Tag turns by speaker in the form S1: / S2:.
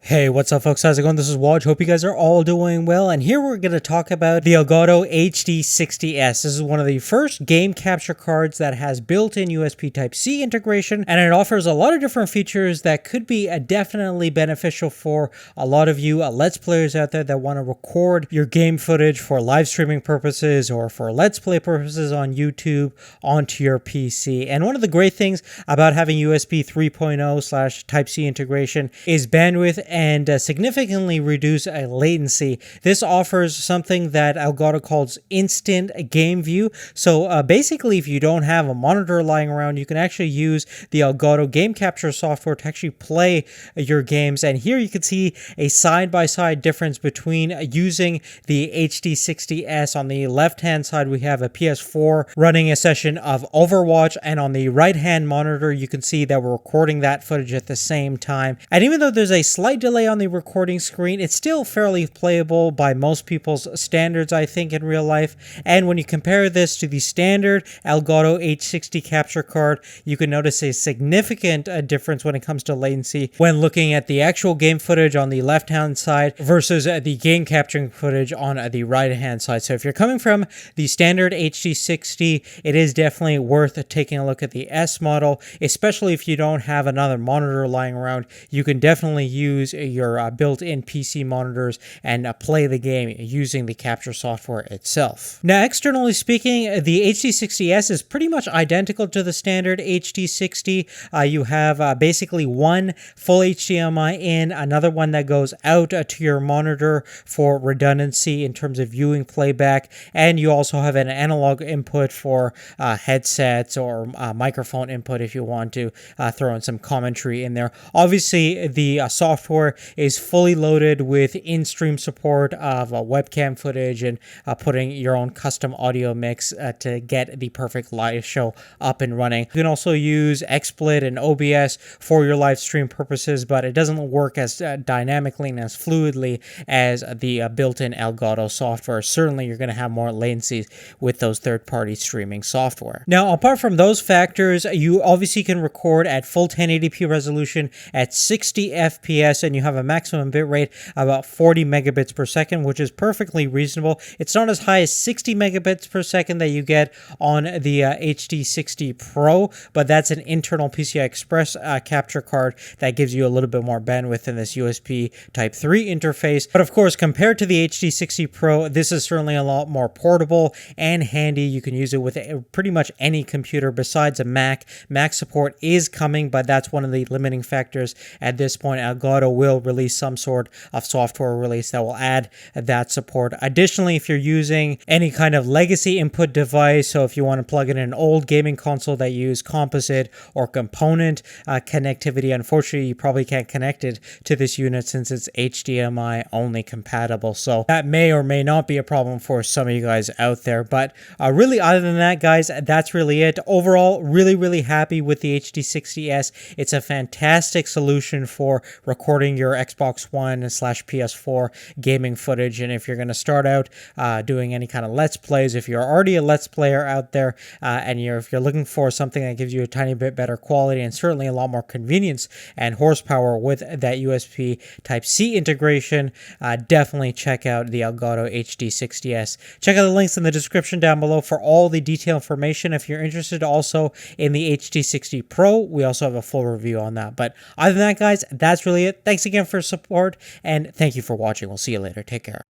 S1: Hey, what's up folks? How's it going? This is Waj. Hope you guys are all doing well. And here we're going to talk about the Elgato HD60 S. This is one of the first game capture cards that has built-in USB Type-C integration, and it offers a lot of different features that could be definitely beneficial for a lot of you Let's Players out there that want to record your game footage for live streaming purposes or for Let's Play purposes on YouTube onto your PC. And one of the great things about having USB 3.0 / Type-C integration is bandwidth and significantly reduce latency. This offers something that Elgato calls instant game view. So basically, if you don't have a monitor lying around, you can actually use the Elgato game capture software to actually play your games. And here you can see a side-by-side difference between using the HD60 S. On the left-hand side, we have a PS4 running a session of Overwatch, and on the right-hand monitor, you can see that we're recording that footage at the same time. And even though there's a slight delay on the recording screen, it's still fairly playable by most people's standards, I think, in real life. And when you compare this to the standard Elgato H60 capture card, you can notice a significant difference when it comes to latency when looking at the actual game footage on the left-hand side versus the game capturing footage on the right-hand side. So if you're coming from the standard HD60, it is definitely worth taking a look at the S model, especially if you don't have another monitor lying around. You can definitely use your built-in PC monitors and play the game using the capture software itself. Now, externally speaking, the HD60 S is pretty much identical to the standard HD60. You have basically one full HDMI in, another one that goes out to your monitor for redundancy in terms of viewing playback, and you also have an analog input for headsets or microphone input if you want to throw in some commentary in there. Obviously, the software is fully loaded with in-stream support of webcam footage and putting your own custom audio mix to get the perfect live show up and running. You can also use XSplit and OBS for your live stream purposes, but it doesn't work as dynamically and as fluidly as the built-in Elgato software. Certainly, you're going to have more latencies with those third-party streaming software. Now, apart from those factors, you obviously can record at full 1080p resolution at 60 FPS, and you have a maximum bitrate about 40 megabits per second, which is perfectly reasonable. It's not as high as 60 megabits per second that you get on the HD60 Pro, but that's an internal PCI Express capture card that gives you a little bit more bandwidth in this USB Type 3 interface. But of course, compared to the HD60 Pro, this is certainly a lot more portable and handy. You can use it with pretty much any computer besides a Mac. Mac support is coming, but that's one of the limiting factors at this point. Elgato will release some sort of software release that will add that support. Additionally, if you're using any kind of legacy input device, so if you want to plug in an old gaming console that use composite or component connectivity, unfortunately, you probably can't connect it to this unit since it's HDMI only compatible. So that may or may not be a problem for some of you guys out there. But really, other than that, guys, that's really it. Overall, really happy with the HD60 S. It's a fantastic solution for recording your Xbox One / PS4 gaming footage. And if you're going to start out doing any kind of Let's Plays, if you're already a Let's Player out there and if you're looking for something that gives you a tiny bit better quality and certainly a lot more convenience and horsepower with that USB Type-C integration, definitely check out the Elgato HD60 S. Check out the links in the description down below for all the detailed information. If you're interested also in the HD60 Pro, we also have a full review on that. But other than that, guys, that's really it. Thanks again for support, and thank you for watching. We'll see you later. Take care.